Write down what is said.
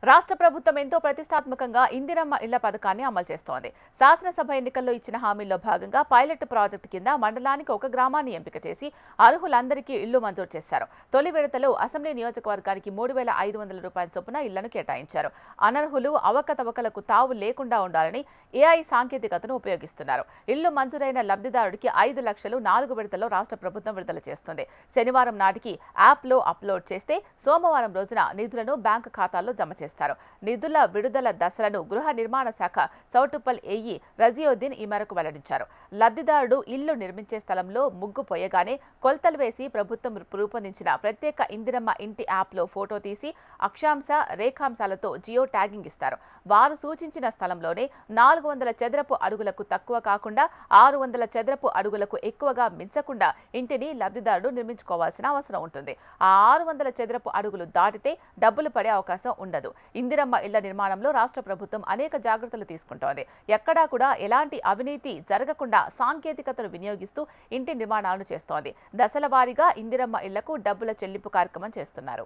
రాష్ట్ర ప్రభుత్వం ఎంతో ప్రతిష్టాత్మకంగా ఇందిరమ్మ ఇళ్ల పథకాన్ని అమలు చేస్తోంది. శాసనసభ ఎన్నికల్లో ఇచ్చిన హామీల్లో భాగంగా పైలట్ ప్రాజెక్టు కింద మండలానికి ఒక గ్రామాన్ని ఎంపిక చేసి అర్హులందరికీ ఇళ్లు మంజూరు చేశారు. తొలి విడతలో అసెంబ్లీ నియోజకవర్గానికి 3,500 రూపాయల చొప్పున ఇళ్లను కేటాయించారు. అనర్హులు అవకతవకలకు తావు లేకుండా ఉండాలని ఏఐ సాంకేతికతను ఉపయోగిస్తున్నారు. ఇళ్లు మంజూరైన లబ్ధిదారుడికి 5 లక్షలు 4 విడతల్లో రాష్ట్ర ప్రభుత్వం విడుదల చేస్తుంది. శనివారం నాటికి యాప్లో అప్లోడ్ చేస్తే సోమవారం రోజున నిధులను బ్యాంకు ఖాతాల్లో జమ చేస్తారు. నిధుల విడుదల దశలను గృహ నిర్మాణ శాఖ చౌటుప్పల్ ఏఈ రజియోద్దీన్ ఈ మేరకు వెల్లడించారు. లబ్ధిదారుడు ఇల్లు నిర్మించే స్థలంలో ముగ్గు పోయగానే కొలతలు వేసి ప్రభుత్వం రూపొందించిన ప్రత్యేక ఇందిరమ్మ ఇంటి యాప్లో ఫోటో తీసి అక్షాంశ రేఖాంశాలతో జియో ట్యాగింగ్ ఇస్తారు. వారు సూచించిన స్థలంలోనే 400 చదరపు అడుగులకు తక్కువ కాకుండా 600 చదరపు అడుగులకు ఎక్కువగా మించకుండా ఇంటిని లబ్ధిదారుడు నిర్మించుకోవాల్సిన అవసరం ఉంటుంది. ఆ 600 చదరపు అడుగులు దాటితే డబ్బులు పడే అవకాశం ఉండదు. ఇందిరమ్మ ఇళ్ల నిర్మాణంలో రాష్ట్ర ప్రభుత్వం అనేక జాగ్రత్తలు తీసుకుంటోంది. ఎక్కడా కూడా ఎలాంటి అవినీతి జరగకుండా సాంకేతికతను వినియోగిస్తూ ఇంటి నిర్మాణాలను చేస్తోంది. దశల వారీగా ఇందిరమ్మ ఇళ్లకు డబ్బుల చెల్లింపు కార్యక్రమం చేస్తున్నారు.